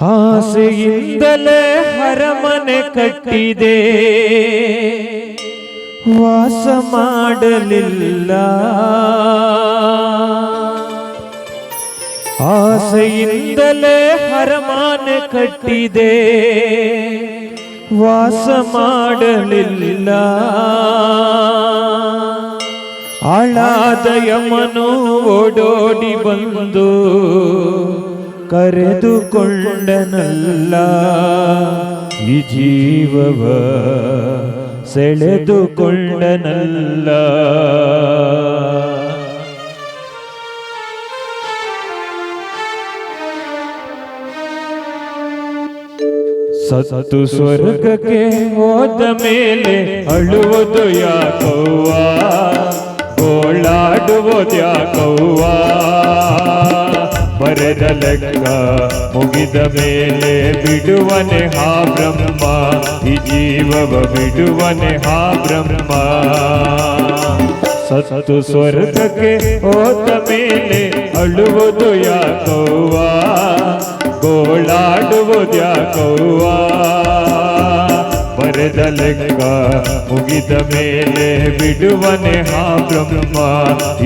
ಆಸೆಯಿಂದಲೇ ಅರಮನೆ ಕಟ್ಟಿದೆ, ವಾಸ ಮಾಡಲಿಲ್ಲ. ಆಸೆಯಿಂದಲೇ ಅರಮನೆ ಕಟ್ಟಿದೆ, ವಾಸ ಮಾಡಲಿಲ್ಲ. ಆಳಾದ ಯಮನು ಓಡೋಡಿ ಬಂದು ಕರೆದುಕೊಂಡನಲ್ಲ, ಈ ಜೀವವ ಸೆಳೆದುಕೊಂಡನಲ್ಲ. ಸತ್ತು ಸ್ವರ್ಗಕ್ಕೆ ಹೋದ ಮೇಲೆ ಅಳುವುದು ಯಾಕವ್ವ, ಗೋಳಾಡುವುದು ಯಾಕವ್ವ. ಬರೆದ ಲೆಕ್ಕ ಮುಗಿದ ಮೇಲೆ ಬಿಡುವನೆ ಹಾ ಬ್ರಹ್ಮ, ಈ ಜೀವವ ಬಿಡುವನೆ ಹಾ ಬ್ರಹ್ಮ. ಸತ್ತು ಸ್ವರ್ಗಕ್ಕೆ ಹೋದ ಮೇಲೆ ಅಳುವುದು ಯಾಕವ್ವ, ಗೋಳಾಡುವುದು ಯಾಕವ್ವ. ಬರೆದ ಲೆಕ್ಕ ಮುಗಿದ ಮೇಲೆ ಬಿಡುವನೆ ಹಾ ಬ್ರಹ್ಮ,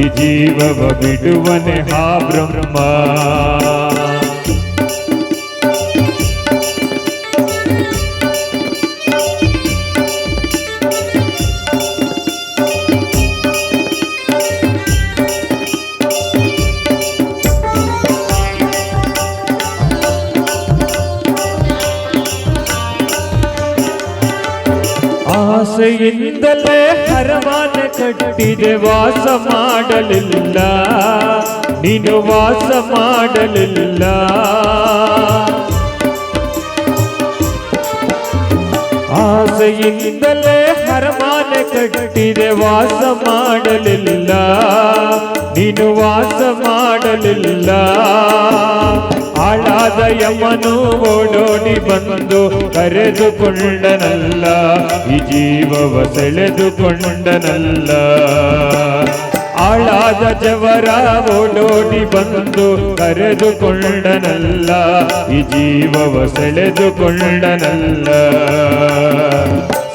ಈ ಜೀವವ ಬಿಡುವನೆ ಹಾ ಬ್ರಹ್ಮ. ಆಸೆಯಿಂದಲೇ ಅರಮನೆ ಕಟ್ಟಿದೆ, ವಾಸ ಮಾಡಲಿಲ್ಲ. ನೀನು ವಾಸ ಮಾಡಲಿಲ್ಲ. ಆಸೆಯಿಂದಲೇ ಅರಮನೆ ಕಟ್ಟಿದೆ, ವಾಸ ಮಾಡಲಿಲ್ಲ. ನೀನು ವಾಸ ಮಾಡಲಿಲ್ಲ. ಆಳಾದ ಯಮನು ಓಡೋಡಿ ಬಂದು ಕರೆದುಕೊಂಡನಲ್ಲ, ಈ ಜೀವವ ಸೆಳೆದುಕೊಂಡನಲ್ಲ. ಆಳಾದ ಜವರ ಓಡೋಡಿ ಬಂದು ಕರೆದುಕೊಂಡನಲ್ಲ, ಈ ಜೀವವ ಸೆಳೆದುಕೊಂಡನಲ್ಲ.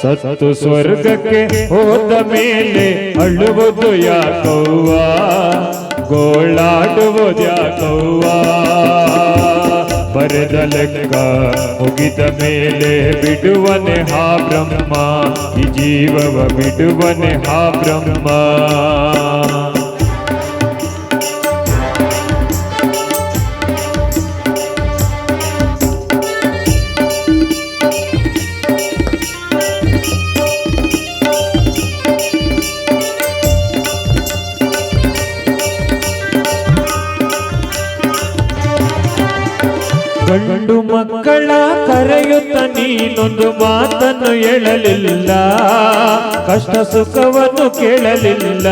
ಸತ್ತು ಸ್ವರ್ಗಕ್ಕೆ ಹೋದ ಮೇಲೆ ಅಳುವುದು ಯಾಕವ್ವ, ಗೋಳಾಡುವುದು ಯಾಕವ್ವ. ಬರೆದ ಲೆಕ್ಕ ಮುಗಿದ ಮೇಲೆ ಬಿಡುವನೆ ಹಾ ಬ್ರಹ್ಮ, ಈ ಜೀವವ ಬಿಡುವನೆ ಹಾ ಬ್ರಹ್ಮ. ಗಂಡು ಮಕ್ಕಳ ಕರೆಯುತ್ತ ನೀನೊಂದು ಮಾತನ್ನು ಹೇಳಲಿಲ್ಲ, ಕಷ್ಟ ಸುಖವನ್ನು ಕೇಳಲಿಲ್ಲ.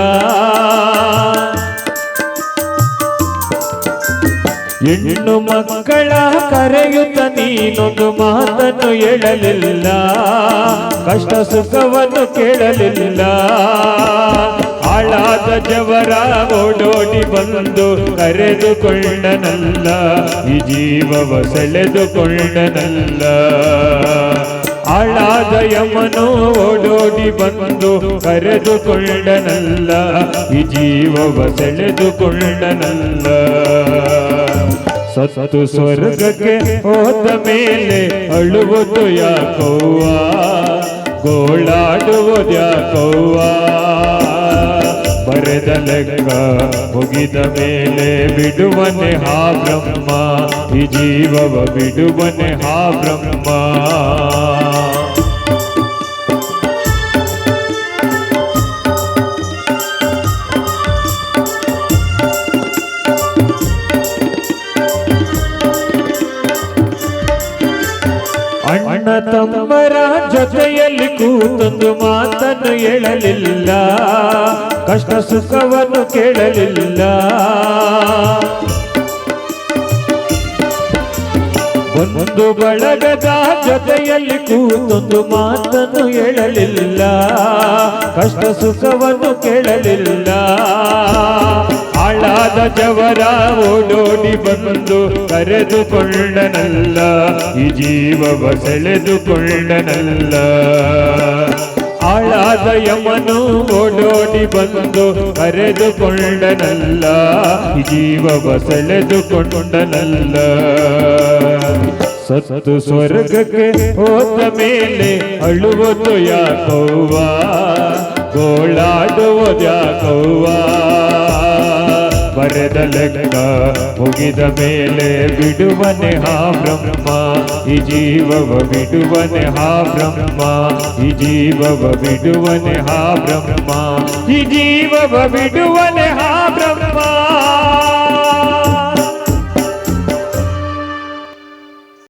ಹೆಣ್ಣು ಮಕ್ಕಳ ಕರೆಯುತ್ತ ನೀನೊಂದು ಮಾತನ್ನು ಹೇಳಲಿಲ್ಲ, ಕಷ್ಟ ಸುಖವನ್ನು ಕೇಳಲಿಲ್ಲ. ಆಳಾದ ಜವರ ಓಡೋಡಿ ಬಂದು ಕರೆದುಕೊಂಡನಲ್ಲ, ಈ ಜೀವವ ಸೆಳೆದುಕೊಂಡನಲ್ಲ. ಆಳಾದ ಯಮನು ಓಡೋಡಿ ಬಂದು ಕರೆದುಕೊಂಡನಲ್ಲ, ಈ ಜೀವವ ಸೆಳೆದುಕೊಂಡನಲ್ಲ. ಸತ್ತು ಸ್ವರ್ಗಕ್ಕೆ ಹೋದ ಮೇಲೆ ಅಳುವುದು ಯಾಕವ್ವ, ಗೋಳಾಡುವುದು ಯಾಕವ್ವ. ಬರೆದ ಲೆಕ್ಕ ಮುಗಿದ ಮೇಲೆ ಬಿಡುವನೆ ಹಾ ಬ್ರಹ್ಮ, ಈ ಜೀವವ ಬಿಡುವನೆ ಹಾ ಬ್ರಹ್ಮ. ಅಣ್ಣ ತಮ್ಮರ ಜೊತೆಯಲ್ಲಿ ಕೂತೊಂದು ಮಾತನ್ನು ಹೇಳಲಿಲ್ಲ, ಕಷ್ಟ ಸುಖವನ್ನು ಕೇಳಲಿಲ್ಲ. ಒಂದು ಬಳಗದ ಜೊತೆಯಲ್ಲಿ ಕೂತೊಂದು ಮಾತನ್ನು ಹೇಳಲಿಲ್ಲ, ಕಷ್ಟ ಸುಖವನ್ನು ಕೇಳಲಿಲ್ಲ. ಆಳಾದ ಜವರ ಓಡೋಡಿ ಬಂದು ಕರೆದುಕೊಂಡನಲ್ಲ, ಈ ಜೀವವ ಸೆಳೆದುಕೊಂಡನಲ್ಲ. ಆಳಾದ ಯಮನು ಓಡೋಡಿ ಬಂದು ಕರೆದುಕೊಂಡನಲ್ಲ, ಈ ಜೀವವ ಸೆಳೆದುಕೊಂಡನಲ್ಲ. ಸತ್ತು ಸ್ವರ್ಗಕ್ಕೆ ಹೋದ ಮೇಲೆ ಅಳುವುದು ಯಾಕವ್ವ, ಗೋಳಾಡುವುದು ಯಾಕವ್ವ. ಬರೆದ ಲೆಕ್ಕ ಮುಗಿದ ಮೇಲೆ ಬಿಡುವನೆ ಹಾ ಬ್ರಹ್ಮ, ಈ ಜೀವವ ಬಿಡುವನೆ ಹಾ ಬ್ರಹ್ಮ, ಈ ಜೀವವ ಬಿಡುವನೆ ಹಾ ಬ್ರಹ್ಮ, ಈ ಜೀವವ ಬಿಡುವನೆ ಹಾ ಬ್ರಹ್ಮ.